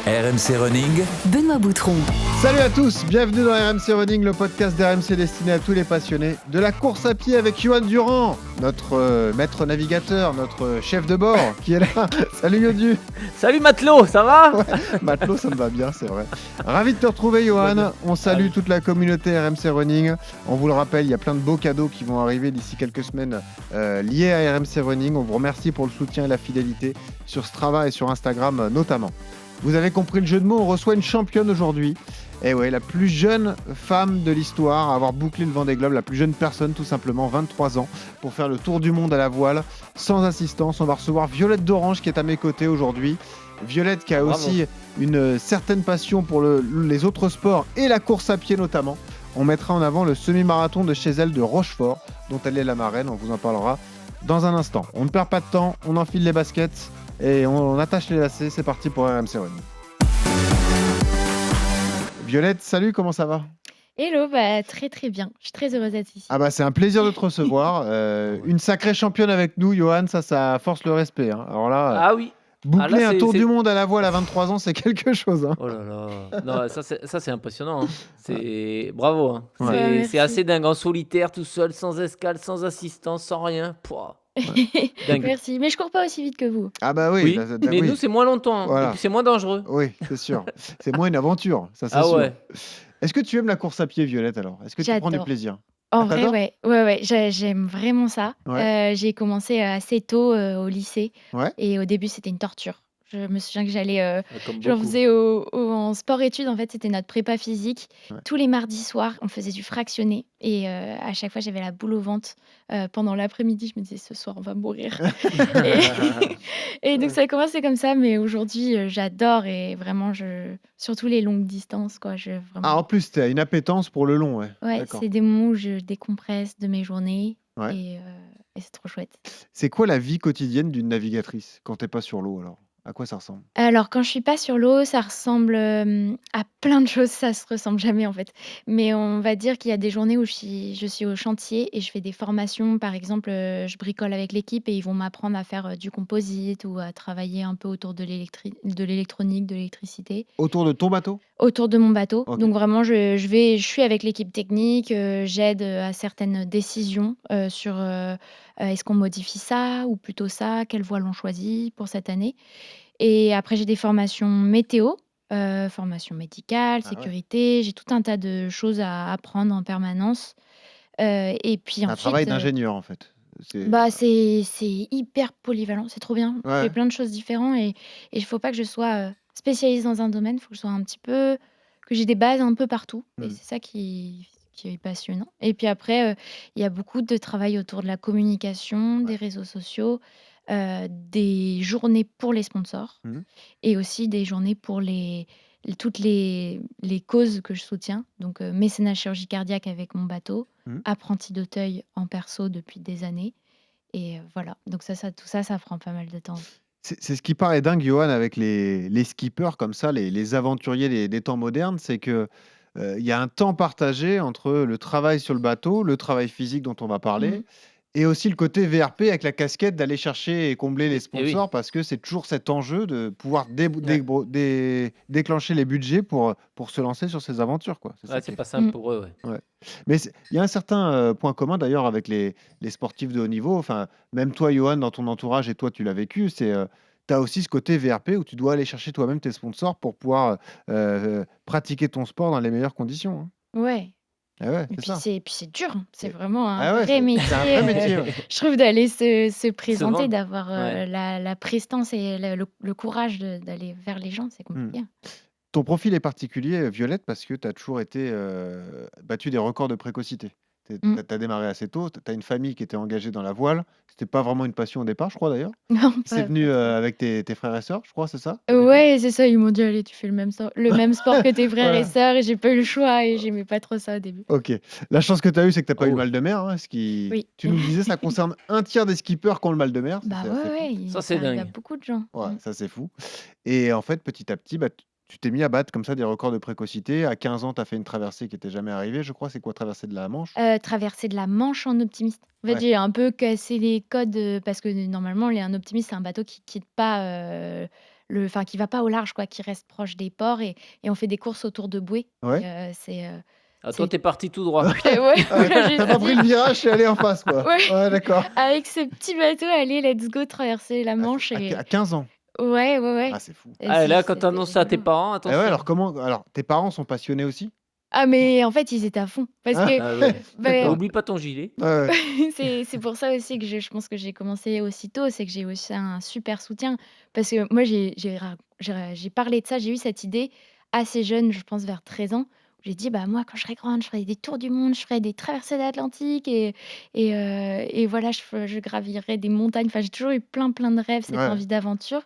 RMC Running, Benoît Boutron. Salut à tous, bienvenue dans RMC Running, le podcast d'RMC destiné à tous les passionnés de la course à pied avec Johan Durand, notre maître navigateur, notre chef de bord qui est là. Salut Yodu. Salut Matelot, ça va? Matelot, ça me va bien, c'est vrai. Ravi de te retrouver Johan, on salue toute la communauté RMC Running. On vous le rappelle, il y a plein de beaux cadeaux qui vont arriver d'ici quelques semaines liés à RMC Running. On vous remercie pour le soutien et la fidélité sur Strava et sur Instagram notamment. Vous avez compris le jeu de mots, on reçoit une championne aujourd'hui. Et ouais, la plus jeune femme de l'histoire à avoir bouclé le Vendée Globe, la plus jeune personne tout simplement, 23 ans, pour faire le tour du monde à la voile, sans assistance. On va recevoir Violette d'Orange qui est à mes côtés aujourd'hui. Violette qui a aussi une certaine passion pour les autres sports et la course à pied notamment. On mettra en avant le semi-marathon de chez elle de Rochefort, dont elle est la marraine, on vous en parlera dans un instant. On ne perd pas de temps, on enfile les baskets et on attache les lacets, c'est parti pour RMC Running. Violette, salut, comment ça va? Hello, très très bien. Je suis très heureuse d'être ici. Ah bah c'est un plaisir de te recevoir. Une sacrée championne avec nous, Johan, ça force le respect. Hein. Alors là, Ah oui. boucler là, un tour c'est- du monde à la voile à 23 ans, c'est quelque chose. Hein. Oh là là. Non, ça c'est impressionnant. Hein. C'est bravo. Hein. Ouais. C'est Merci. assez dingue en solitaire, tout seul, sans escale, sans assistance, sans rien. Pouah. Dingue. Merci, mais je cours pas aussi vite que vous. Ah bah oui, Oui, là, mais oui. nous c'est moins longtemps. Hein. Voilà. Et puis c'est moins dangereux. Oui, c'est sûr. C'est moins une aventure, ça c'est Ah sûr. ouais. Est-ce que tu aimes la course à pied, Violette, alors? Est-ce que tu prends du J'adore. plaisir? En Ah, vrai, t'adores? ouais, j'aime vraiment ça. Ouais. J'ai commencé assez tôt au lycée Ouais. et au début c'était une torture. Je me souviens que j'allais, Comme j'en beaucoup. faisais en sport-études, en fait c'était notre prépa physique. Ouais. Tous les mardis soirs, on faisait du fractionné et à chaque fois j'avais la boule au ventre. Pendant l'après-midi, je me disais ce soir on va mourir. Et donc ça a commencé comme ça, mais aujourd'hui j'adore et vraiment surtout les longues distances quoi. Ah, Vraiment. en plus, tu as une appétence pour le long, ouais. Ouais, D'accord. c'est des moments où je décompresse de mes journées Ouais. et c'est trop chouette. C'est quoi la vie quotidienne d'une navigatrice quand t'es pas sur l'eau, alors? À quoi ça ressemble? Alors quand je suis pas sur l'eau, ça ressemble, à plein de choses, ça se ressemble jamais en fait. Mais on va dire qu'il y a des journées où je suis au chantier et je fais des formations. Par exemple, je bricole avec l'équipe et ils vont m'apprendre à faire, du composite ou à travailler un peu autour de l'électronique, de l'électricité, Autour de ton bateau? autour de mon bateau. Ok. Donc vraiment je suis avec l'équipe technique, j'aide, à certaines décisions, sur, est-ce qu'on modifie ça ou plutôt ça? Quelle voile on choisit pour cette année? Et après, j'ai des formations météo, formation médicale, Ah ouais. sécurité. J'ai tout un tas de choses à apprendre en permanence. Et puis Un travail ensuite, d'ingénieur, en fait. C'est... c'est hyper polyvalent, c'est trop bien. Je Ouais. fais plein de choses différentes et il faut pas que je sois, spécialiste dans un domaine. Il faut que je sois un petit peu que j'ai des bases un peu partout et c'est ça qui est passionnant. Et puis après, il y a beaucoup de travail autour de la communication, des Ouais. réseaux sociaux, des journées pour les sponsors Mhm. et aussi des journées pour toutes les causes que je soutiens. Donc, mécénat chirurgie cardiaque avec mon bateau, Mhm. apprenti d'Auteuil en perso depuis des années et voilà. Donc tout ça, ça prend pas mal de temps. C'est ce qui paraît dingue, Johan, avec les skippers comme ça, les aventuriers des temps modernes, c'est que il y a un temps partagé entre le travail sur le bateau, le travail physique dont on va parler, Mmh. et aussi le côté VRP avec la casquette d'aller chercher et combler les Et oui. sponsors, parce que c'est toujours cet enjeu de pouvoir Ouais. déclencher les budgets pour se lancer sur ces aventures, quoi. C'est ça Ouais, qui c'est est pas fou. simple pour eux. Ouais. Ouais. Mais il y a un certain point commun d'ailleurs avec les sportifs de haut niveau. Enfin, même toi, Johan, dans ton entourage, et toi, tu l'as vécu, c'est tu as aussi ce côté VRP où tu dois aller chercher toi-même tes sponsors pour pouvoir pratiquer ton sport dans les meilleures conditions. Hein. Ouais. Ah ouais, Et c'est ça. puis c'est dur, hein. C'est Et- vraiment un Ah ouais, vrai c'est un métier, vrai métier. Ouais. je trouve d'aller se présenter, vendre. d'avoir, Ouais. la prestance et le courage d'aller vers les gens, c'est compliqué. Ton profil est particulier, Violette, parce que tu as toujours été battu des records de précocité. Tu Mmh. as démarré assez tôt, tu as une famille qui était engagée dans la voile. C'était pas vraiment une passion au départ, je crois d'ailleurs. Non, C'est pas venu trop. avec tes frères et sœurs, je crois, c'est ça? au début Ouais, c'est ça, ils m'ont dit: «Allez, tu fais le même sport que tes frères et Voilà. sœurs» et j'ai pas eu le choix et j'aimais pas trop ça au début. Ok. La chance que tu as eue, c'est que tu n'as pas eu Oh le oui. mal de mer. Hein, Oui. tu nous le disais, ça concerne un tiers des skippers qui ont le mal de mer. Ça, Bah, c'est assez fou. ouais, Ça, ça c'est arrive à dingue. beaucoup de gens. Ouais, ça, c'est fou. Et en fait, petit à petit, tu t'es mis à battre comme ça des records de précocité. À 15 ans, tu as fait une traversée qui n'était jamais arrivée, je crois. C'est quoi, traversée de la Manche? Traverser de la Manche en optimiste. En fait, Ouais. j'ai un peu cassé les codes, parce que normalement, un optimiste, c'est un bateau qui quitte pas, enfin, qui va pas au large, quoi, qui reste proche des ports et on fait des courses autour de bouées. Ouais. Ah, toi, C'est t'es parti tout droit. ouais, Ah, voilà, tu pas pris le virage et aller en face, quoi. ouais, Ouais, d'accord. avec ce petit bateau, allez, let's go, traverser la Ah, Manche à 15 ans. ouais, ouais, Ah, ouais c'est fou. et Ah, et si là, quand tu c'était annonces ça à tes rigolo. parents, Ah ouais, alors attention. alors tes parents sont passionnés aussi? Ah mais en fait, ils étaient à fond parce Ah, que, Ah ouais. beh, d'accord. Oublie pas ton gilet. Ouais, ouais. c'est pour ça aussi que je pense que j'ai commencé aussitôt, c'est que j'ai aussi un super soutien parce que moi j'ai parlé de ça, j'ai eu cette idée assez jeune, je pense vers 13 ans. J'ai dit: «Bah, moi quand je serai grande, je ferai des tours du monde, je ferai des traversées de l'Atlantique et voilà, je gravirai des montagnes». Enfin, j'ai toujours eu plein de rêves, cette Ouais. envie d'aventure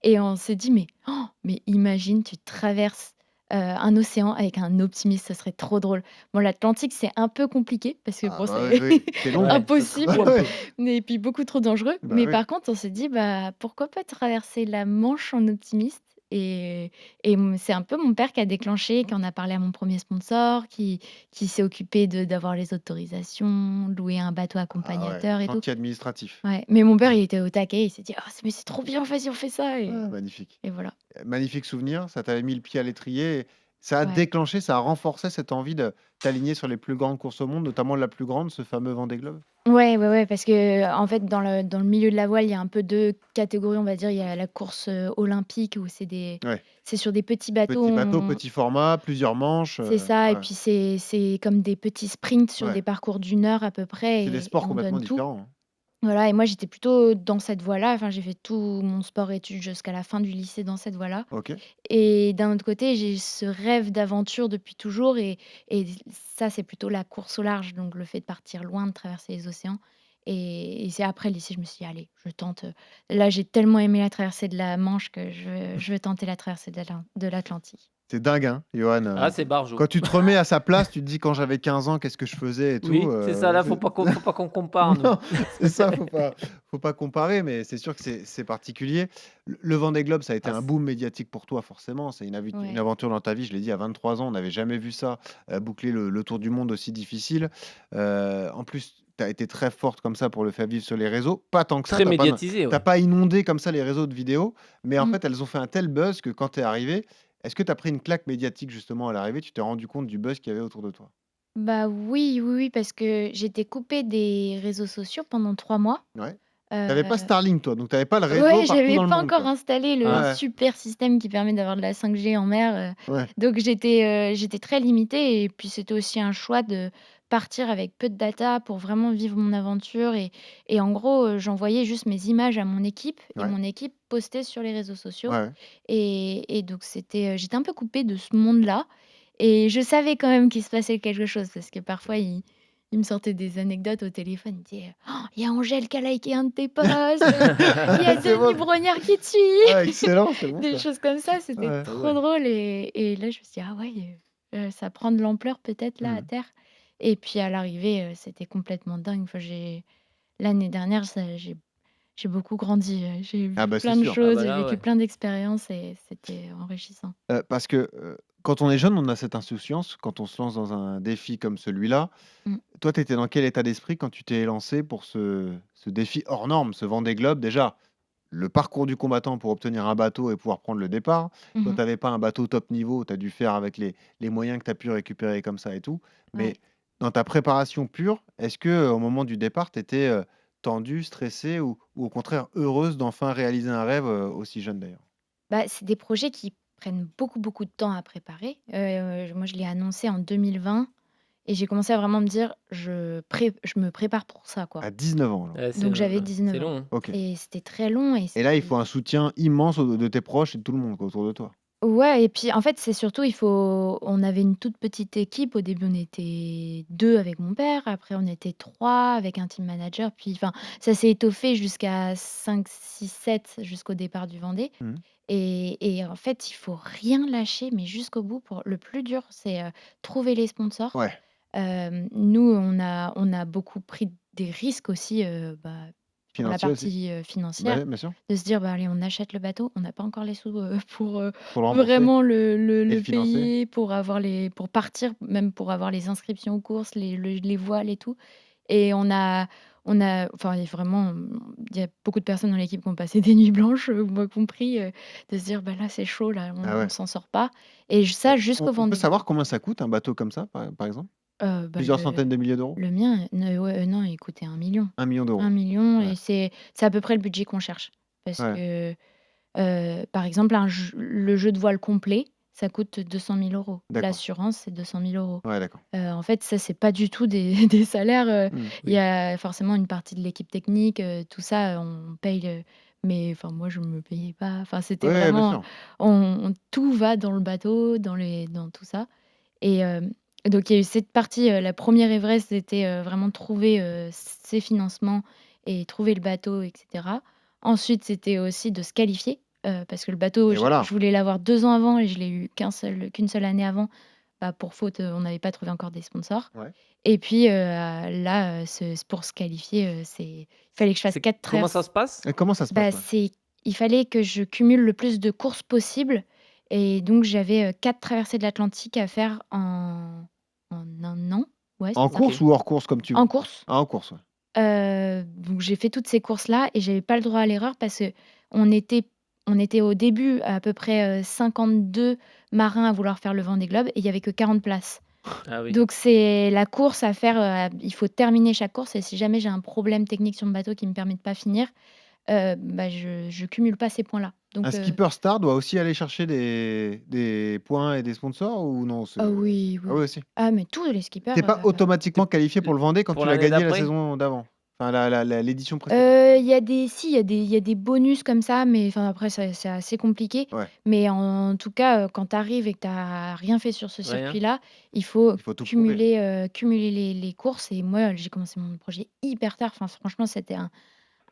et on s'est dit: mais imagine, tu traverses, un océan avec un optimiste, ce serait trop drôle». Bon, l'Atlantique, c'est un peu compliqué parce que Ah bon, bah, c'est oui, oui, c'est long. Ouais, ça impossible, secoue un Ouais, peu. mais et puis beaucoup trop dangereux. bah, Mais oui. par contre, on s'est dit: «Bah, pourquoi pas traverser la Manche en optimiste?» et c'est un peu mon père qui a déclenché, qui en a parlé à mon premier sponsor, qui s'est occupé d'avoir les autorisations, louer un bateau Ah ouais, accompagnateur et tout. chantier administratif. Ouais, mais mon père, il était au taquet, il s'est dit: mais c'est trop bien, vas-y, on fait ça» Ah, magnifique. et voilà. Magnifique souvenir, ça t'avait mis le pied à l'étrier et ça a Ouais. déclenché, ça a renforcé cette envie de t'aligner sur les plus grandes courses au monde, notamment la plus grande, ce fameux Vendée Globe? Ouais, parce que en fait, dans le milieu de la voile, il y a un peu 2 catégories, on va dire. Il y a la course, olympique où Ouais. c'est sur des petits bateaux, Petit bateau, petit format, plusieurs manches, c'est ça et ouais, puis c'est comme des petits sprints sur ouais. des parcours d'1 heure à peu près C'est des et sports on complètement donne tout. différents, hein. Voilà et moi, j'étais plutôt dans cette voie-là. Enfin, j'ai fait tout mon sport-études jusqu'à la fin du lycée dans cette voie-là. OK. Et d'un autre côté, j'ai ce rêve d'aventure depuis toujours et ça, c'est plutôt la course au large, donc le fait de partir loin, de traverser les océans et c'est après le lycée, je me suis dit: «Allez, je tente, là, j'ai tellement aimé la traversée de la Manche que je veux tenter la traversée de l'Atlantique». C'est dingue, hein, Johan, Ah, c'est barjo. quand tu te remets à sa place, tu te dis: «Quand j'avais 15 ans, qu'est-ce que je faisais?» et tout, Oui, c'est ça, là, c'est faut pas qu'on compare, nous. non, c'est ça, faut pas comparer, mais c'est sûr que c'est particulier. Le Vendée Globe, ça a été Ah, un c boom médiatique pour toi forcément, c'est une Ouais. aventure dans ta vie, je l'ai dit à 23 ans, on n'avait jamais vu ça, boucler le tour du monde aussi difficile. En plus, tu as été très forte comme ça pour le faire vivre sur les réseaux. Pas tant que ça, Très médiatisé, tu ouais. pas inondé comme ça les réseaux de vidéos, mais en Mmh. fait, elles ont fait un tel buzz que quand tu es arrivé, est-ce que tu as pris une claque médiatique justement à l'arrivée? Tu t'es rendu compte du buzz qu'il y avait autour de toi? Bah, oui, parce que j'étais coupée des réseaux sociaux pendant 3 mois. Ouais. Tu avais pas Heu Starlink toi, donc tu avais pas le réseau Ouais, partout j'avais dans le pas monde, encore quoi? installé le Ah, Ouais, super système qui permet d'avoir de la 5G en mer, ouais, donc j'étais très limitée et puis c'était aussi un choix de partir avec peu de data pour vraiment vivre mon aventure et en gros, j'envoyais juste mes images à mon équipe et ouais, mon équipe postait sur les réseaux sociaux ouais. et donc j'étais un peu coupée de ce monde-là et je savais quand même qu'il se passait quelque chose parce que parfois il me sortait des anecdotes au téléphone, il disait: «Oh, il y a Angèle qui a liké un de tes posts, il y a C'est Denis bon. Brognard qui te suit!» Ah excellent, c'est bon Des ça. choses comme ça, c'était Ouais. ah trop ouais. drôle et là, je me suis dit: «Ah ouais, ça prend de l'ampleur peut-être là, à Mmh. terre» et puis à l'arrivée, c'était complètement dingue. Enfin, l'année dernière, j'ai beaucoup grandi, j'ai Ah vu bah, c'est plein de sûr. Ah choses, bah j'ai là, vécu ouais. plein d'expériences et c'était enrichissant. Parce que, quand on est jeune, on a cette insouciance, quand on se lance dans un défi comme celui-là. Mmh. Toi, tu étais dans quel état d'esprit quand tu t'es lancé pour ce défi hors norme, ce Vendée Globe? Déjà, le parcours du combattant pour obtenir un bateau et pouvoir prendre le départ. Toi, Mmh. tu avais pas un bateau top niveau, tu as dû faire avec les moyens que tu as pu récupérer comme ça et tout. Mais Ouais. dans ta préparation pure, est-ce que, au moment du départ, tu étais, tendue, stressée ou au contraire heureuse d'enfin réaliser un rêve, aussi jeune d'ailleurs? Bah, c'est des projets qui prennent beaucoup de temps à préparer. Moi, je l'ai annoncé en 2020 et j'ai commencé à vraiment me dire: «Je me prépare pour ça, quoi». À 19 ans, alors? Ouais, Donc j'avais c'est 19 ans long, hein. OK. et c'était très long et Et là, il c'était faut un soutien immense de tes proches et de tout le monde, quoi, autour de toi? ouais et puis, en fait, c'est surtout on avait une toute petite équipe. Au début, on était 2 avec mon père, après on était 3 avec un team manager, puis enfin, ça s'est étoffé jusqu'à 5, 6, 7 jusqu'au départ du Vendée Mmh. et en fait, il faut rien lâcher, mais jusqu'au bout pour le plus dur, c'est, trouver les sponsors. Ouais, Nous, on a beaucoup pris des risques aussi, sur la financier aussi? partie, financière, Bah, bien sûr, de se dire: «Bah, allez, on achète le bateau». On n'a pas encore les sous, pour, pour le rembourser vraiment le et le le financer. payer, pour partir, même pour avoir les inscriptions aux courses, les voiles et tout Et enfin, il y a beaucoup de personnes dans l'équipe qui ont passé des nuits blanches, moi compris, de se dire: «Bah, là, c'est chaud, là, Ah on ouais. s'en sort pas» et ça On jusqu'au on peut Vendée Globe. savoir combien ça coûte un bateau comme ça, par exemple? Bah, Plusieurs centaines de milliers d'euros? le mien, ouais, non, il coûtait 1 million. 1 1 000 000 d'euros. 000 Ouais, et c'est à peu près le budget qu'on cherche. Parce ouais, que, par exemple, le jeu de voile complet, ça coûte 200 000 €. d'accord. L'assurance, c'est 200 000 €. Ouais, d'accord. En fait, ça, c'est pas du tout des des salaires, Mmh. il y Oui. a forcément une partie de l'équipe technique, tout ça, on paye mais enfin, moi, je me payais pas. Enfin, c'était Ouais, bien vraiment sûr. tout va dans le bateau, dans tout ça et donc il y a eu cette partie, la première re Everest, c'était, vraiment trouver, ses financements et trouver le bateau et cetera. Ensuite, c'était aussi de se qualifier, parce que le bateau, Et voilà. je voulais l'avoir 2 ans avant et je l'ai eu qu'une seule année avant, bah, pour faute, on n'avait pas trouvé encore des sponsors Ouais. et puis, là, pour se qualifier, il fallait que je fasse 4 Comment ça traverses. se passe? Et comment ça se passe, Bah, ouais? il fallait que je cumule le plus de courses possible et donc j'avais, 4 traversées de l'Atlantique à faire en 1 an. Ouais, En c'est ça. course OK. ou hors course comme tu En veux? course. Ah, en course, ouais. Donc j'ai fait toutes ces courses-là et j'avais pas le droit à l'erreur parce qu'on était on était au début à peu près, 52 marins à vouloir faire le Vendée Globe et il y avait que 40 places. Ah oui. Donc c'est la course à faire, il faut terminer chaque course et si jamais j'ai un problème technique sur mon bateau qui me permet de pas finir, bah, je cumule pas ces points-là. Un Donc skipper star doit aussi aller chercher des points et des sponsors ou non? ah oui, oui, Ah oui oui. aussi? Ah mais tous les Tu skippers, pas automatiquement qualifié pour le Vendée quand Pour tu l'as l'année gagné la d'après? saison d'avant? Enfin l'édition précédente? il y a des si, il y a des bonus comme ça, mais enfin après c'est assez compliqué. Ouais, Mais en tout cas, quand tu arrives et que tu as rien fait sur ce Rien? circuit-là, il faut il faut tout prouver. cumuler les courses et moi, j'ai commencé mon projet hyper tard. Enfin franchement, c'était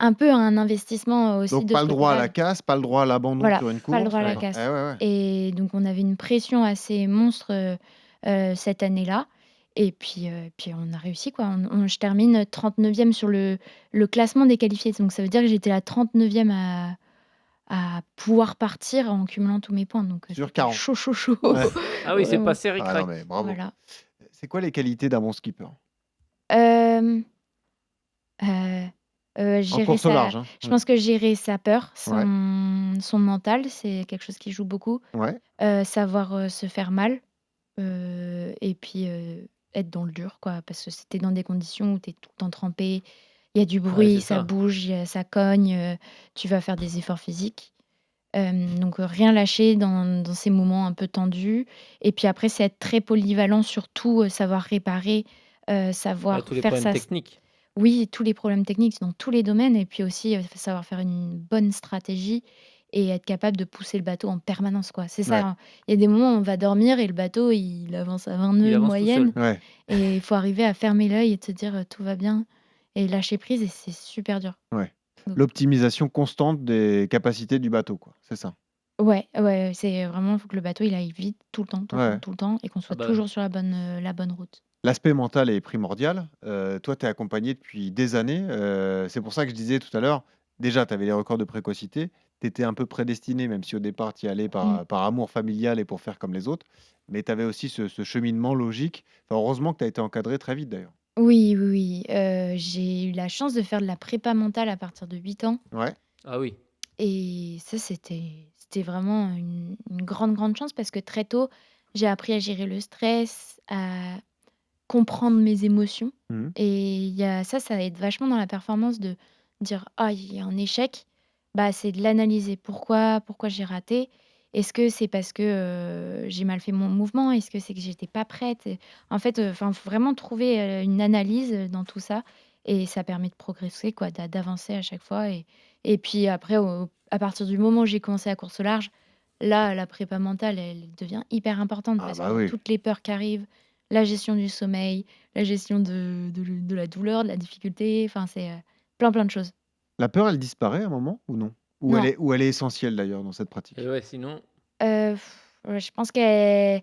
un peu un investissement, aussi Donc de pas ce le droit à côté-là. la casse, pas le droit à l'abandon Voilà, sur une pas le droit course, à la Ouais. eh casse ouais, ouais. et donc on avait une pression assez monstre, cette année-là et puis on a réussi quoi. Je termine 39e sur le classement des qualifiés, donc ça veut dire que j'étais la 39e à pouvoir partir en cumulant tous mes points, donc Sur c'était 40. chaud, chaud, chaud, Ouais. Ah oui, c'est vraiment. passé Ah non ric-rac. mais bravo. Voilà. C'est quoi les qualités d'un bon skipper? Hem, heu En gérer course au sa large, hein? Je pense que gérer sa peur, Ouais, son mental, c'est quelque chose qui joue beaucoup. ouais. Savoir, se faire mal. Et puis, être dans le dur quoi, parce que si tu dans des conditions où tu es tout le temps trempé, il y a du Ouais, c'est bruit, ça ça. bouge, ça cogne, tu vas faire des efforts physiques. Donc, rien lâcher dans ces moments un peu tendus et puis après, c'est être très polyvalent sur tout, savoir réparer, Ouais, savoir tous les faire problèmes sa techniques. oui, tous les problèmes techniques dans tous les domaines et puis aussi, savoir faire une bonne stratégie et être capable de pousser le bateau en permanence, quoi. C'est ça, Ouais, hein. Il y a des moments où on va dormir et le bateau, il avance à 20 Il nœuds avance tout seul. moyenne ouais. et il faut arriver à fermer l'œil et de se dire, «Tout va bien» et lâcher prise et c'est super dur. Ouais. Donc L'optimisation constante des capacités du bateau, quoi, c'est ça? ouais, ouais, c'est vraiment, faut que le bateau, il aille vite tout le temps, tout le temps, Ouais. tout le temps et qu'on Ah soit bah, toujours sur la bonne route. L'aspect mental est primordial. Toi, tu es accompagné depuis des années. C'est pour ça que je disais tout à l'heure, déjà, tu avais les records de précocité. Tu étais un peu prédestiné, même si au départ, tu y allais Mmh. par amour familial et pour faire comme les autres. Mais tu avais aussi ce cheminement logique. Enfin, heureusement que tu as été encadré très vite, d'ailleurs. Oui, oui, oui, j'ai eu la chance de faire de la prépa mentale à partir de 8 ans. Ouais. ah oui. Et ça, c'était vraiment une grande, grande chance parce que très tôt, j'ai appris à gérer le stress, à comprendre mes émotions Mmh. et il y a ça aide vachement dans la performance de dire: «Ah, il y a un échec», bah, c'est de l'analyser. Pourquoi j'ai raté? Est-ce que c'est parce que, j'ai mal fait mon mouvement? Est-ce que c'est que j'étais pas prête? Et en fait, enfin, faut vraiment trouver, une analyse, dans tout ça et ça permet de progresser quoi, d'avancer à chaque fois et puis après à partir du moment où j'ai commencé la course au large, là, la prépa mentale, elle devient hyper importante Ah parce bah qu'il y a oui. toutes les peurs qui arrivent, la gestion du sommeil, la gestion de la douleur, de la difficulté, enfin c'est, plein, plein de choses. La peur, elle disparaît à un moment ou non? Non, Ou elle est essentielle, d'ailleurs, dans cette Et pratique? ouais, sinon, heu, ouais, je pense qu'elle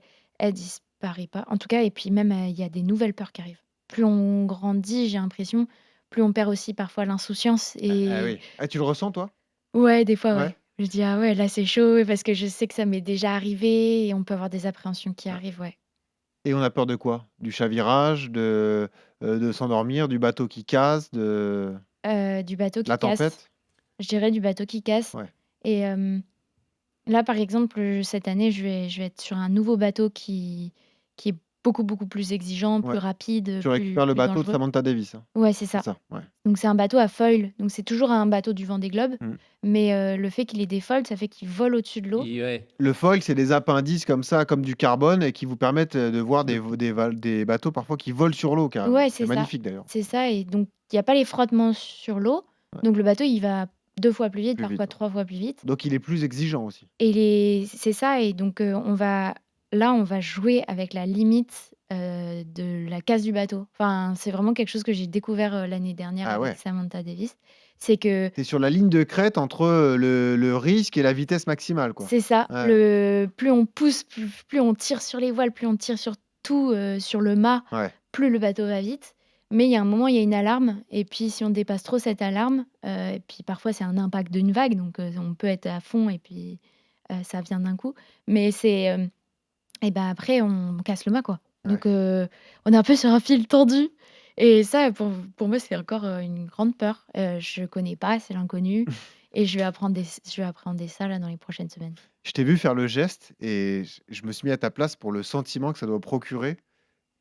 disparaît pas. En tout cas et puis même, il y a des nouvelles peurs qui arrivent. Plus on grandit, j'ai l'impression, plus on perd aussi parfois l'insouciance Ah et oui. Ah, tu le ressens, toi? ouais, des fois, Ouais. ouais. Je dis: «Ah ouais, là, c'est chaud» parce que je sais que ça m'est déjà arrivé et on peut avoir des appréhensions qui Ah. arrivent, ouais. Et on a peur de quoi? Du chavirage, de s'endormir, du bateau qui casse, Du bateau qui la casse. tempête? Je dirais du bateau qui casse. Ouais. Et là, par exemple, cette année, je vais être sur un nouveau bateau qui est beaucoup, beaucoup plus exigeant, plus Ouais. rapide, Tu récupères le plus bateau de dangereux. Samantha Davis, hein? Ouais, c'est C'est ça. ça, ouais. Donc c'est un bateau à foil. Donc c'est toujours un bateau du Vendée Globe, Mmh. mais le fait qu'il ait des foils, ça fait qu'il vole au-dessus de l'eau. Ouais. Le foil, c'est des appendices comme ça, comme du carbone et qui vous permettent, de voir De des bateaux parfois qui volent sur l'eau carrément. Ouais, C'est magnifique d'ailleurs. c'est ça. Et donc il y a pas les frottements sur l'eau. Ouais, Donc le bateau, il va 2 fois plus vite, plus vite, parfois ouais. 3 fois plus vite. Donc il est plus exigeant aussi. C'est ça. Et donc on va jouer avec la limite, de la casse du bateau. Enfin, c'est vraiment quelque chose que j'ai découvert, l'année dernière Ah avec ouais. Samantha Davis. C'est que Tu es sur la ligne de crête entre, le risque et la vitesse maximale, quoi. c'est ça, Ouais, plus on pousse, plus on tire sur les voiles, plus on tire sur tout, sur le mât, ouais, plus le bateau va vite. Mais il y a un moment, il y a une alarme et puis si on dépasse trop cette alarme, et puis parfois c'est un impact d'une vague, donc on peut être à fond et puis, ça vient d'un coup. Mais et ben après on casse le mât, quoi. ouais. Donc on est un peu sur un fil tendu et ça pour moi c'est encore, une grande peur. Je connais pas, c'est l'inconnu et je vais appréhender ça là dans les prochaines semaines. Je t'ai vu faire le geste et je me suis mis à ta place pour le sentiment que ça doit procurer,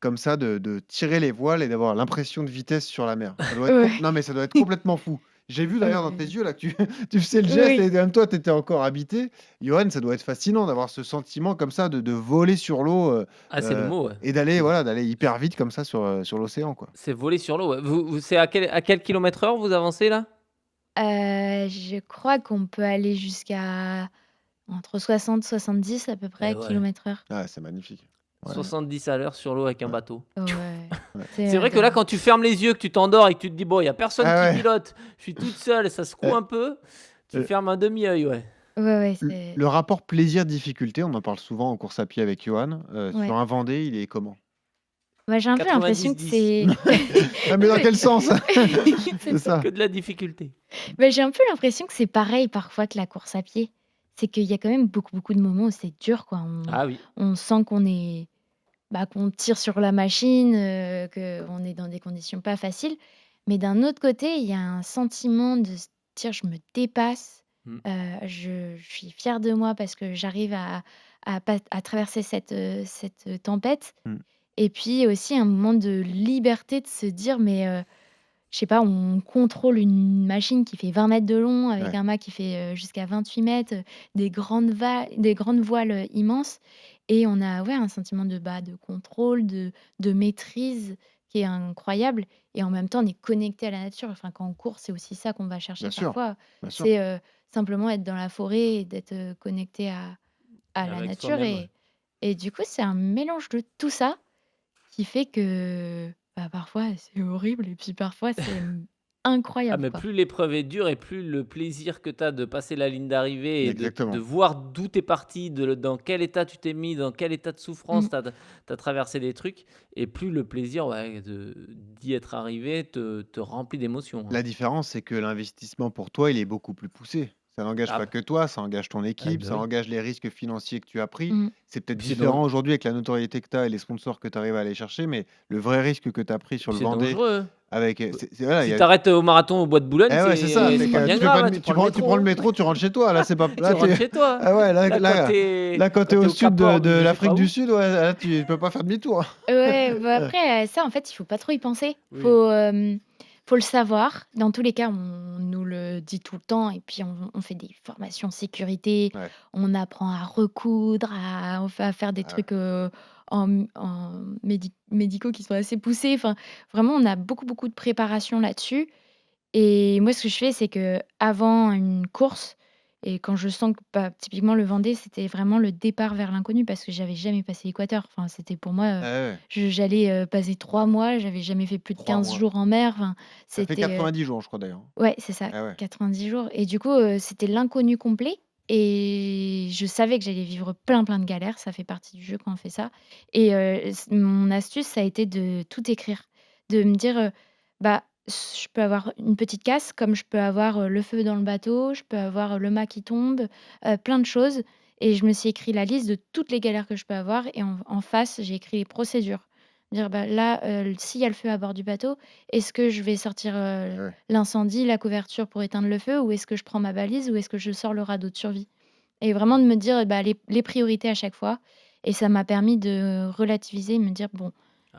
comme ça, de tirer les voiles et d'avoir l'impression de vitesse sur la mer. Ça doit être Ouais. non, mais ça doit être complètement fou. J'ai vu d'ailleurs dans tes Ouais. yeux là que tu tu faisais le geste Oui. et même toi, tu étais encore habité. Johan, ça doit être fascinant d'avoir ce sentiment comme ça de voler sur l'eau, Ah, c'est le mot, ouais. et d'aller, C'est voilà, d'aller hyper vite comme ça sur l'océan, quoi. c'est voler sur l'eau, ouais. C'est à quel kilomètre-heure vous avancez là? Je crois qu'on peut aller jusqu'à entre 60-70 à peu Eh près ouais, kilomètres/heure. Ah, c'est magnifique. Ouais, Mmh. 70 à l'heure sur l'eau avec un ouais, bateau. Ouais. ouais. C'est C'est, vrai que là, quand tu fermes les yeux, que tu t'endors et que tu te dis: «Bon, il y a personne Ah qui ouais. pilote, je suis toute seule, ça secoue un peu», tu Heu, fermes un demi-œil, ouais. ouais, le c'est le rapport plaisir-difficulté, on en parle souvent en course à pied avec Johan, sur ouais. un Vendée, il est comment? Bah, j'ai un peu l'impression que 90-10. c'est Ah, mais dans quel sens? c'est C'est ça. ça. Que de la difficulté. Bah, j'ai un peu l'impression que c'est pareil parfois que la course à pied. C'est qu'il y a quand même beaucoup, beaucoup de moments où c'est dur, quoi. Ah oui. On sent qu'on tire sur la machine, qu'on est dans des conditions pas faciles. Mais d'un autre côté, il y a un sentiment de se dire: «Je me dépasse, Mmh. je suis fière de moi parce que j'arrive à traverser cette tempête». Mmh. Et puis aussi un moment de liberté de se dire: «Mais, je sais pas, on contrôle une machine qui fait 20 mètres de long avec Ouais, un mât qui fait, jusqu'à 28 mètres, des grandes voiles, immenses et on a, ouais, un sentiment de contrôle, de maîtrise qui est incroyable et en même temps, on est connecté à la nature. Enfin, quand on court, c'est aussi ça qu'on va chercher bien sûr, parfois. bien sûr. C'est, simplement être dans la forêt et d'être, connecté à la Avec nature soi-même, ouais. et du coup, c'est un mélange de tout ça qui fait que, bah, parfois c'est horrible et puis parfois c'est, Ah, incroyable, mais quoi. plus l'épreuve est dure et plus le plaisir que tu as de passer la ligne d'arrivée et de Exactement. voir d'où tu es parti, dans quel état tu t'es mis, dans quel état de souffrance Mmh. tu as traversé des trucs et plus le plaisir, ouais, d'y être arrivé te remplit d'émotions, hein. La différence, c'est que l'investissement pour toi, il est beaucoup plus poussé. Ça n'engage Ah, pas que toi, ça engage ton ah équipe, bah, ça oui. engage les risques financiers que tu as pris. Mmh. C'est peut-être Puis c'est dan différent aujourd'hui avec la notoriété que tu as et les sponsors que tu arrives à aller chercher, mais le vrai risque que tu as pris sur puis le c'est Vendée dangereux, hein. avec, voilà, il Si y tu a arrêtes au marathon au bois de Boulogne, eh ouais, c'est ça, c'est c'est pas que bien tu fais pas grave, de hein, mi tu prends le tu prends le métro. métro, tu rentres chez toi. Là, c'est pas Tu là, tu rentres chez toi. ah ouais, Là, quand quand tu tu au au sud Cap Horn de ou je sais l'Afrique pas du où. Sud, ouais, là, tu peux pas faire demi-tour. Ouais, bah, Ouais, après, ça, en fait, il faut pas trop y penser. Oui. Faut le savoir. Dans tous les cas, on nous le dit tout le temps et puis on fait des formations sécurité, ouais, on apprend à recoudre, à faire des ah ouais. trucs, en médicaux qui sont assez poussés. Enfin, vraiment, on a beaucoup, beaucoup de préparation là-dessus. Et moi, ce que je fais, c'est que avant une course et quand je sens que, bah, typiquement le Vendée, c'était vraiment le départ vers l'inconnu parce que j'avais jamais passé l'équateur. Enfin, c'était pour moi, Ah ouais, j'allais, passer 3 mois, j'avais jamais fait plus de 3 15 mois. jours en mer. Enfin, Ça fait c'était, 90 jours, je crois d'ailleurs, hein. ouais, c'est ça, Ah ouais. 90 jours et du coup, c'était l'inconnu complet et je savais que j'allais vivre plein, plein de galères. Ça fait partie du jeu quand on fait ça et mon astuce, ça a été de tout écrire. De me dire, bah, je peux avoir une petite casse comme je peux avoir, le feu dans le bateau, je peux avoir le mât qui tombe, plein de choses et je me suis écrit la liste de toutes les galères que je peux avoir et en face, j'ai écrit les procédures. Dire: «Bah, là, s'il y a le feu à bord du bateau, est-ce que je vais sortir, Eh ouais. l'incendie, la couverture pour éteindre le feu ou est-ce que je prends ma valise ou est-ce que je sors le radeau de survie?» Et vraiment de me dire, bah, les priorités à chaque fois et ça m'a permis de relativiser et me dire: «Bon,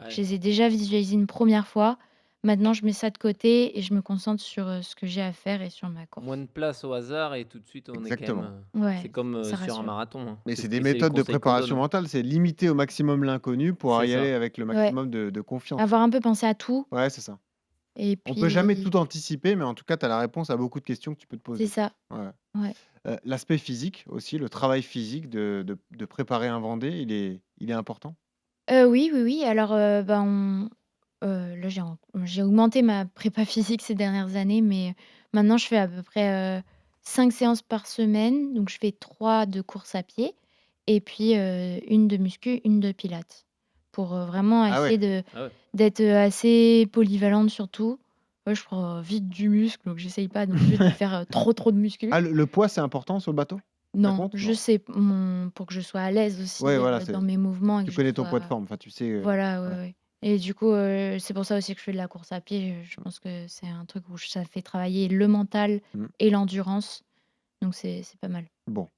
je Ouais. les ai déjà visualisées une première fois, maintenant je mets ça de côté et je me concentre sur, ce que j'ai à faire et sur ma Moins course». de place au hasard et tout de suite on est quand même, Exactement. c'est Ouais, comme, ça sur un rassure. marathon, hein. Mais c'est des C'est les méthodes de conseils qu'on donne, préparation hein. mentale, c'est limiter au maximum l'inconnu pour C'est y aller ça. avec le Ouais, maximum de confiance. avoir un peu pensé à tout Ouais, c'est ça. et On peut jamais puis tout anticiper, mais en tout cas, tu as la réponse à beaucoup de questions que tu peux te c'est poser. ça, Ouais. ouais. L'aspect physique aussi, le travail physique de préparer un Vendée, il est important? Oui, oui, oui, alors, là j'ai augmenté ma prépa physique ces dernières années, mais maintenant je fais à peu près, 5 séances par semaine, donc je fais 3 de course à pied et puis, 1 de muscu, 1 de pilates pour, vraiment Ah ouais. essayer Ah ouais. d'être, assez polyvalente surtout. Ouais, je prends vite du muscle, donc j'essaye pas non plus de faire, trop de muscu. Ah, le poids, c'est important sur le bateau? Ça Non, compte? je Non. sais pour que je sois à l'aise Ouais, aussi, voilà, dans mes mouvements et tu que je connais ton poids de sois forme, enfin, tu sais, voilà, ouais, ouais. ouais et du coup, c'est pour ça aussi que je fais de la course à pied, je pense que c'est un truc où ça fait travailler le mental Mmh. et l'endurance, donc c'est pas mal. Bon.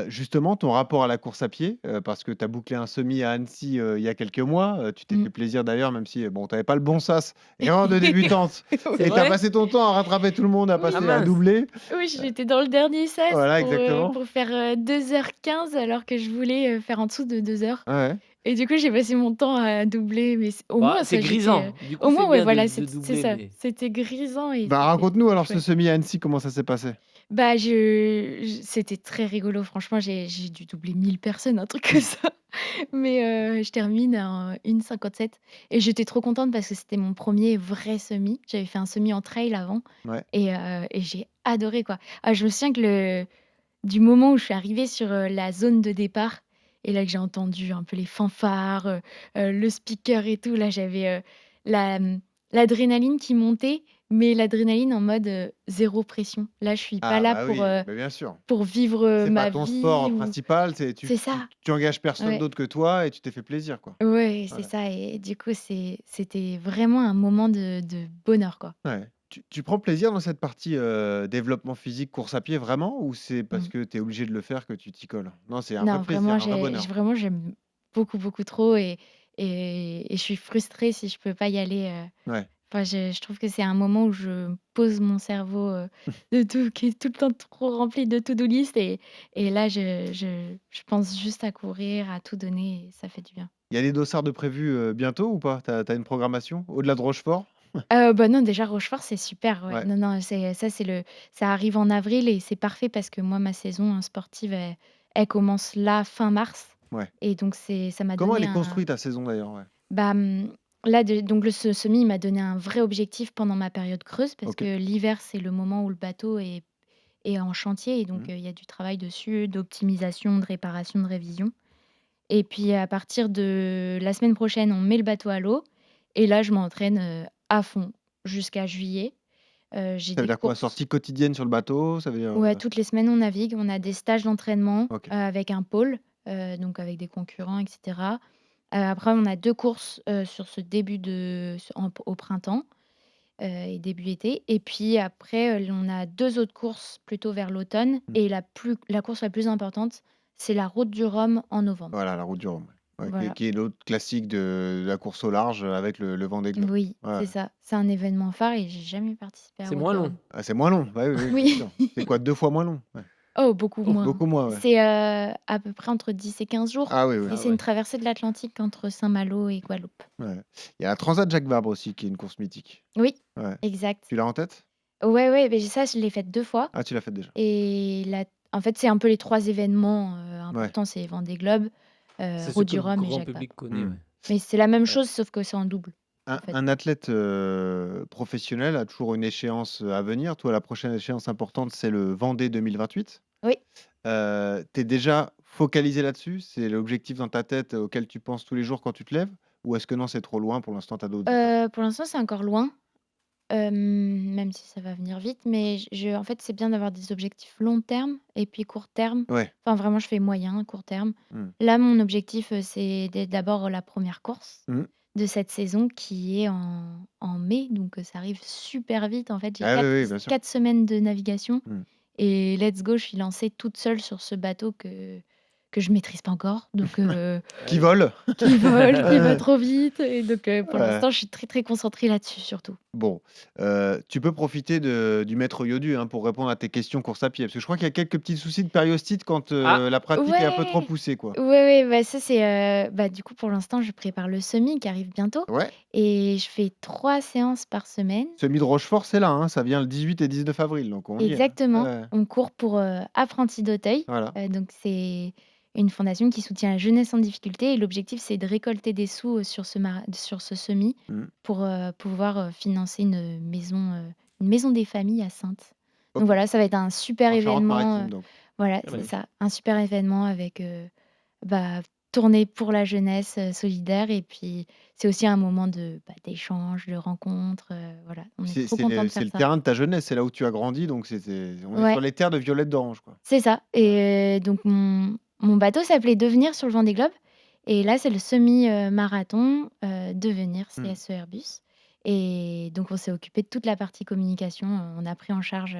Justement, ton rapport à la course à pied, parce que tu as bouclé un semi à Annecy, il y a quelques mois, tu t'es Mmh. fait plaisir d'ailleurs, même si, bon, tu avais pas le bon sas, erreur de débutante C'est et tu as vrai? passé ton temps à rattraper tout le monde, à Ah Oui, à mince! doubler. oui, j'étais dans le dernier sas Voilà, exactement. pour faire, 2h15 alors que je voulais, faire en dessous de 2 heures Ouais, ouais. et du coup, j'ai passé mon temps à doubler, mais c au Bah, moins c'est ça j'étais, grisant. Du coup, au c'est moins ouais, bien voilà, de c'est doubler, ça, mais c'était grisant et Bah, c'était raconte-nous alors ce chouette. semi à Annecy, comment ça s'est passé? Bah, je c'était très rigolo franchement, j'ai dû doubler 1000 personnes, un truc comme ça. Mais, je termine en 1:57 et j'étais trop contente parce que c'était mon premier vrai semi. J'avais fait un semi en trail avant Ouais. et j'ai adoré, quoi. Ah, je me souviens que le du moment où je suis arrivée sur, la zone de départ et là que j'ai entendu un peu les fanfares, le speaker et tout, là j'avais, la, l'adrénaline qui montait, mais l'adrénaline en mode, 0 pression. Là, je suis pas Ah là bah oui, bah, bien sûr. pour vivre, C'est pas ma ton vie sport ou principal, c'est c'est ça, tu engages personne ouais. d'autre que toi et tu t'es fait plaisir, quoi. Ouais, c'est Ouais, ça et du coup, c'était vraiment un moment de bonheur, quoi. ouais. Tu prends plaisir dans cette partie, développement physique, course à pied vraiment ou c'est parce Mmh. que tu es obligé de le faire que tu t'y colles? Non, c'est un vrai Non, plaisir, vraiment, un vrai bonheur. vraiment, j'aime beaucoup, beaucoup trop et je suis frustrée si je peux pas y aller, Ouais. enfin, je trouve que c'est un moment où je pose mon cerveau, de tout qui est tout le temps trop rempli de to-do list et là, je pense juste à courir, à tout donner et ça fait du bien. Il y a des dossards de prévus, bientôt ou pas? Tu as une programmation au-delà de Rochefort? Bah, non, déjà Rochefort, c'est super, ouais. Ouais. Non, non, ça arrive en avril et c'est parfait parce que moi, ma saison, sportive, elle commence là, fin mars Ouais. et donc ça m'a Comment elle donné est un construite ta saison d'ailleurs? Ouais. bah, là de donc ce semi, il m'a donné un vrai objectif pendant ma période creuse parce OK. que l'hiver, c'est le moment où le bateau est en chantier et donc Mmh. il y a du travail dessus, d'optimisation, de réparation, de révision et puis à partir de la semaine prochaine, on met le bateau à l'eau et là, je m'entraîne, à fond jusqu'à juillet. J'ai Ça veut des dire quoi? courses Sortie quotidienne sur le bateau? Ça veut dire, ouais, toutes les semaines, on navigue. On a des stages d'entraînement, OK. avec un pôle, donc avec des concurrents et cetera. Après, on a 2 courses, sur ce début de s en au printemps, et début été et puis après, on a 2 autres courses plutôt vers l'automne Mmh. et la course la plus importante, c'est la Route du Rhum en novembre. Voilà, la route du Rhum, ouais. Ouais, Voilà. qui est l'autre classique de la course au large, avec le Vendée Globe. Oui, Ouais. c'est ça. C'est un événement phare et j'ai jamais participé à la c'est Route moins du long. Rhum. Ah, c'est moins long. Bah, oui, oui, bien Oui. sûr. C'est quoi, 2 fois moins long? Ouais. Oh, beaucoup Oh, moins. Beaucoup moins, ouais. C'est, à peu près entre 10 et 15 jours Ah oui, oui. et ah c'est une ouais. traversée de l'Atlantique entre Saint-Malo et Guadeloupe. Ouais. Il y a la Transat Jacques Vabre aussi, qui est une course mythique. Oui, Ouais. exact. Tu l'as en tête? Ouais, ouais, beh, ça, je l'ai faite 2 fois Ah, tu l'as faite déjà? et la en fait, c'est un peu les 3 événements, Ouais. importants, c'est Vendée Globe, C'est ce Route que du le Rhum et grand Jacques public Vabre. connaît, Mmh. ouais. Mais c'est la même Ouais. chose sauf que c'est en double, en fait. Un athlète, professionnel a toujours une échéance, à venir. Toi, la prochaine échéance importante, c'est le Vendée 2028. Oui, Tu es déjà focalisé là-dessus? C'est l'objectif dans ta tête, auquel tu penses tous les jours quand tu te lèves? Ou est-ce que non, c'est trop loin pour l'instant, tu as d'autres étapes? pour l'instant, c'est encore loin. Même si ça va venir vite, mais en fait, c'est bien d'avoir des objectifs long terme et puis court terme. Ouais. Enfin, vraiment, je fais moyen, court terme. Mmh. Là, mon objectif, c'est d'abord la première course Mmh. de cette saison qui est en mai, donc ça arrive super vite. En fait, j'ai Ah oui, oui, bien sûr. 4 semaines de navigation Mmh. et let's go, je suis lancée toute seule sur ce bateau que je maîtrise pas encore, donc Ah Qui oui. vole. qui vole, qui va Ouais. trop vite et donc pour Ouais. l'instant, je suis très, très concentrée là-dessus surtout. Bon, tu peux profiter du maître Yodu, hein, pour répondre à tes questions course à pied. Parce que je crois qu'il y a quelques petits soucis de périostite quand, Ah, la pratique est un peu trop Ouais! poussée, quoi. Ouais, ouais, bah, ça c'est, bah, du coup, pour l'instant, je prépare le semi qui arrive bientôt Ouais, et je fais 3 séances par semaine. Semi de Rochefort, c'est là, hein, ça vient le 18 et 19 avril, donc on y est, hein. Exactement. Ouais, On court pour, Apprentis d'Auteuil, voilà. donc c'est une fondation qui soutient la jeunesse en difficulté et l'objectif, c'est de récolter des sous, sur ce semi Mmh. pour, pouvoir, financer une maison des familles à Saintes. Donc OK. voilà, ça va être un super En événement, Charente-Maritime, donc. voilà, ah, c'est magnifique. ça, un super événement avec, bah, tournée pour la jeunesse, solidaire et puis c'est aussi un moment d'échange, de rencontre, voilà, on est C'est trop c'est content le de c'est faire le ça. terrain de ta jeunesse, c'est là où tu as grandi, donc on est Ouais. sur les terres de Violette d'Orange, quoi. C'est ça Ouais. et donc mon bateau s'appelait Devenir sur le Vendée Globe et là, c'est le semi, marathon, Devenir Mmh. CSE Airbus et donc on s'est occupé de toute la partie communication, on a pris en charge,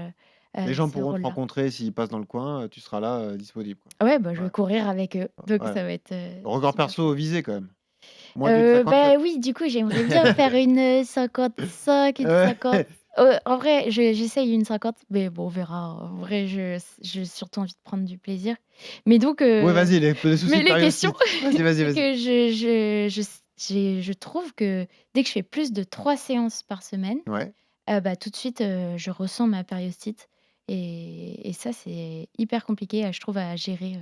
Les gens ce pourront te rôle-là. rencontrer s'ils passent dans le coin, tu seras là, disponible, quoi. Ouais, bah, je vais Ouais, courir avec eux, donc ouais. ça va être, Record super cool. perso visé quand même. Moins d'une 57. Bah, oui, du coup, j'aimerais bien faire une, 55, une Ouais. 50. En vrai, j'essaye une 50, mais bon, on verra. En vrai, j'ai surtout envie de prendre du plaisir. Mais donc, Ouais, vas-y, les soucis mais de les questions, périostite. Vas-y, vas-y, c'est vas-y. que je trouve que dès que je fais plus de 3 séances par semaine, Ouais. bah, tout de suite, je ressens ma périostite et ça, c'est hyper compliqué, je trouve, à gérer,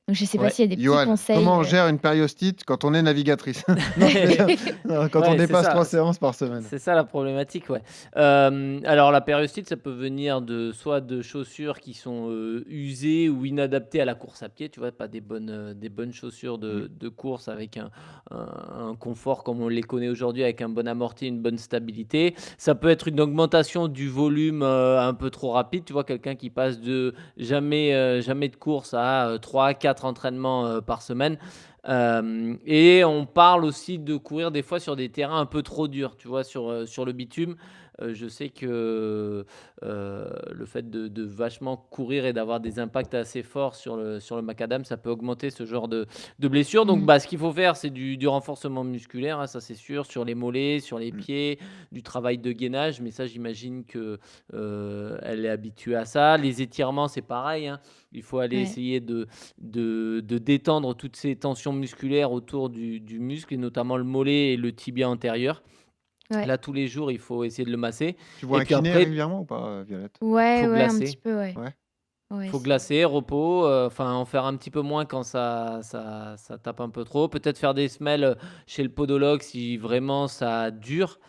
donc je sais pas Ouais. s'il y a des petits Johan, conseils, comment on gère une périostite quand on est navigatrice? Non, je plaisante. Non, quand on Ouais, c'est dépasse ça. 3 séances par semaine. C'est ça la problématique, ouais. Alors la périostite, ça peut venir soit de chaussures qui sont, usées ou inadaptées à la course à pied, tu vois? Pas des bonnes chaussures Mmh. de course avec un confort comme on les connaît aujourd'hui, avec un bon amorti, une bonne stabilité. Ça peut être une augmentation du volume, un peu trop rapide, tu vois? Quelqu'un qui passe de jamais de course à, 3-4 entraînements, par semaine. Et on parle aussi de courir des fois sur des terrains un peu trop durs, tu vois? Sur le bitume, je sais que, le fait de vachement courir et d'avoir des impacts assez forts sur le macadam, ça peut augmenter ce genre de blessures. Donc, Mmh. bah, ce qu'il faut faire, c'est du renforcement musculaire, hein, ça c'est sûr, sur les mollets, sur les Mmh. pieds, du travail de gainage, mais ça j'imagine que, elle est habituée à ça. Les étirements, c'est pareil, hein. Il faut aller Ouais, essayer de détendre toutes ces tensions musculaires autour du muscle et notamment le mollet et le tibia antérieur. ouais. Là, tous les jours, il faut essayer de le masser Tu vois et un puis kiné après, régulièrement ou pas, Violette? Ouais, faut ouais, un petit glacer. peu, ouais. Ouais? Ouais, Faut c'est glacer, repos, enfin en faire un petit peu moins quand ça tape un peu trop. Peut-être faire des semelles, chez le podologue si vraiment ça dure,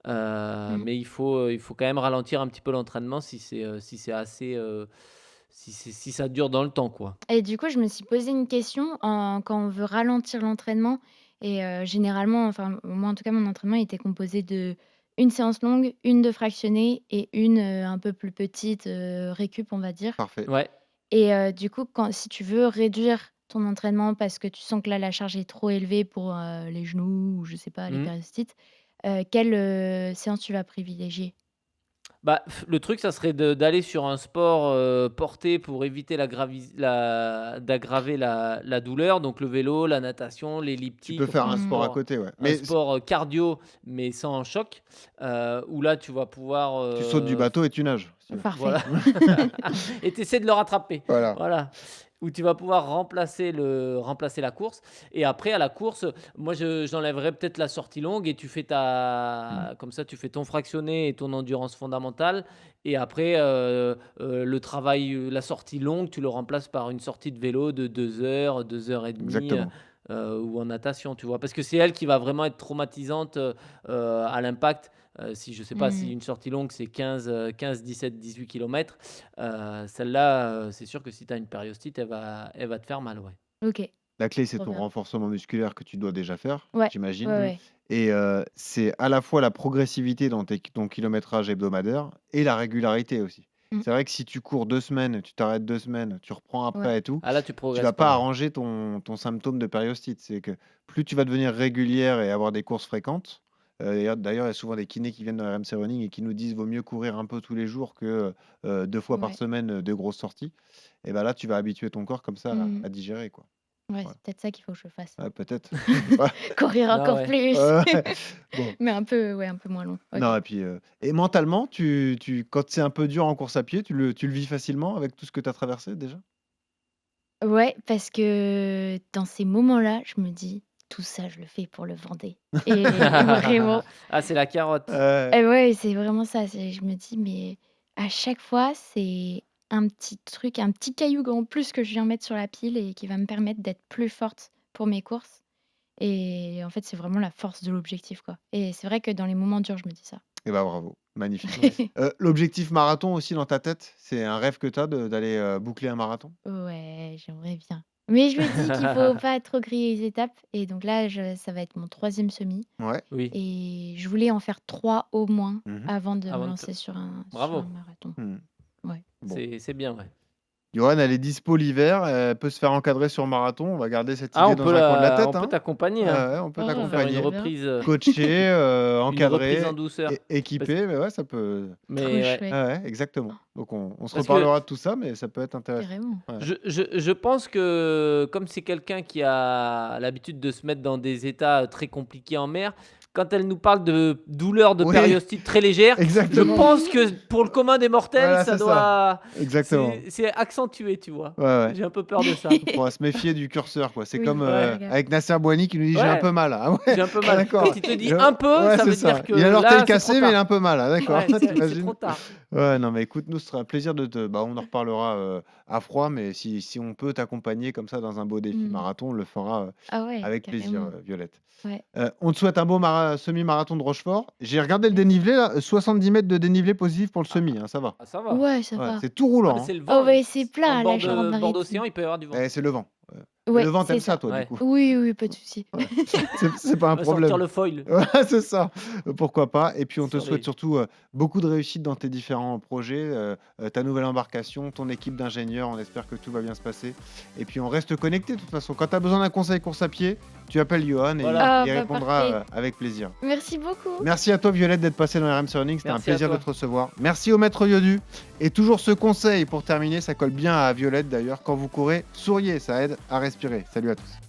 mmh mais il faut quand même ralentir un petit peu l'entraînement si c'est assez, si ça dure dans le temps, quoi. et du coup, je me suis posé une question quand on veut ralentir l'entraînement et généralement, enfin, moi, en tout cas, mon entraînement était composé de une séance longue, une de fractionnée et une, un peu plus petite, récup, on va dire Parfait. et du coup, si tu veux réduire ton entraînement parce que tu sens que là, la charge est trop élevée pour, les genoux ou je sais pas, les Mmh. périostites, quelle, séance tu vas privilégier? Bah, le truc, ça serait d'aller sur un sport, porté pour éviter d'aggraver la douleur, donc le vélo, la natation, Tu peux l'elliptique, faire enfin un Mmh. sport à côté, ouais. un Mais sport, cardio, mais sans choc, où là, tu vas pouvoir, tu sautes du bateau et tu nages, si tu veux. Parfait. voilà. Et tu essaies de le rattraper. Voilà. Voilà. Où tu vas pouvoir remplacer la course et après à la course, moi j'enlèverais peut-être la sortie longue et tu fais Mmh. comme ça tu fais ton fractionné et ton endurance fondamentale et après, le travail, la sortie longue, tu le remplaces par une sortie de vélo de 2 heures, 2 heures et demie, Exactement. ou en natation, tu vois? Parce que c'est elle qui va vraiment être traumatisante, à l'impact. Si je sais pas, si Mmh. une sortie longue, c'est 15, 17, 18 kilomètres, celle-là, c'est sûr que si tu as une périostite, elle va te faire mal, ouais. OK. La clé, c'est Trop ton bien. renforcement musculaire que tu dois déjà faire, Ouais, ouais, j'imagine. ouais. Et c'est à la fois la progressivité dans ton kilométrage hebdomadaire et la régularité aussi. Mmh. C'est vrai que si tu cours 2 semaines, tu t'arrêtes 2 semaines, tu reprends Ouais. après et tout, Ah là, tu tu progresses vas pas pas, ouais. arranger ton symptôme de périostite. C'est que plus tu vas devenir régulière et avoir des courses fréquentes, et d'ailleurs, il y a souvent des kinés qui viennent dans RMC Running et qui nous disent: «Vaut mieux courir un peu tous les jours que, 2 fois par Ouais. semaine, de grosses sorties». Et bah, là, tu vas habituer ton corps comme ça Mmh. à digérer, quoi. Ouais, Voilà. c'est peut-être ça qu'il faut que je fasse. Ouais, peut-être, je sais pas. Courir Non, encore ouais. plus, Ouais, bon. mais un peu ouais, un peu moins long. OK. Non et puis, et mentalement, quand c'est un peu dur en course à pied, tu le vis facilement avec tout ce que tu as traversé déjà? Ouais, parce que dans ces moments-là, je me dis: «Tout ça, je le fais pour le Vendée» et vraiment Ah, c'est la carotte. et ouais, c'est vraiment ça. Je me dis: «Mais à chaque fois, c'est un petit truc, un petit caillou en plus que je viens mettre sur la pile et qui va me permettre d'être plus forte pour mes courses» et en fait, c'est vraiment la force de l'objectif, quoi et c'est vrai que dans les moments durs, je me dis ça. Et bah, bravo, magnifique. Ouais. L'objectif marathon aussi dans ta tête, c'est un rêve que tu as d'aller, boucler un marathon? Ouais, j'aimerais bien. Mais je me dis qu'il faut pas trop griller les étapes et donc là, ça va être mon troisième semi Ouais. Oui, et je voulais en faire 3 au moins Mmh. avant de me avant de te lancer sur un bravo, marathon. Mmh. Ouais. Bon. c'est bien, ouais. Johan, elle est dispo l'hiver, elle peut se faire encadrer sur marathon. On va garder cette Ah, idée dans un coin de la on tête, peut hein. t'accompagner, Ouais, hein. ouais, on peut Oh, On peut faire trop bien. coacher, une reprise en encadrer, douceur. Parce équiper, mais ouais, ça peut Trop mais ouais, chouette. ouais, ouais, exactement. Donc on se parce que reparlera de tout ça, mais ça peut être intéressant. Carrément. Ouais. je pense que comme c'est quelqu'un qui a l'habitude de se mettre dans des états, très compliqués en mer, quand elle nous parle de douleurs de Oui, périostite très légères, je exactement. pense que pour le commun des mortels, Voilà, ça c'est ça. doit Exactement. c'est accentué, tu vois? Ouais, ouais. J'ai un peu peur de ça. Il faudra se méfier du curseur, quoi. C'est Oui, comme, faut faire Ouais, gaffe. avec Nasser Boigny qui nous dit: «J'ai un ouais, peu mal». Ah ouais? j'ai un peu Ah mal. d'accord. Quand il te dit Je un peu, Ouais, ça c'est veut dire ça. que Il a l'orteil là, c'est trop cassé, mais il a tard. un peu mal. Ah d'accord, Ouais, c'est trop tu tard. Ouais, non, mais écoute, nous, ce sera un plaisir on en reparlera, à froid, mais si on peut t'accompagner comme ça dans un beau défi Mmh. marathon, on le fera, Ah ouais, avec plaisir, carrément. Violette. Ouais. On te souhaite un beau semi-marathon de Rochefort. J'ai regardé le Merci. dénivelé là, 70 mètres de dénivelé positif pour le semi, hein, ça va. Ah, ça va. Ouais, ça Ouais, va. c'est tout Ah, mais roulant, hein. c'est le Oh vent, ouais, c'est en plat là, bord Charente bord Maritime. d'océan, il peut y avoir du vent. C'est le vent. Mais le Ouais, vent, tu c'est ça ça. toi, du Ouais. coup? Oui, oui, pas de souci. Ouais, c'est pas un On va sortir problème. le foil Ouais, c'est ça, pourquoi pas. Et puis on te sur souhaite les surtout, beaucoup de réussite dans tes différents projets, ta nouvelle embarcation, ton équipe d'ingénieurs, on espère que tout va bien se passer. Et puis on reste connecté de toute façon. Quand tu as besoin d'un conseil course à pied, tu appelles Johan et voilà. Ah il bah répondra, parfait. avec plaisir. Merci beaucoup. Merci à toi Violette d'être passée dans RMC Running, c'était un Merci à plaisir de toi. te recevoir. Merci au maître Yodu. Et toujours ce conseil pour terminer, ça colle bien à Violette d'ailleurs, quand vous courez, souriez, ça aide à respirer. Salut à tous.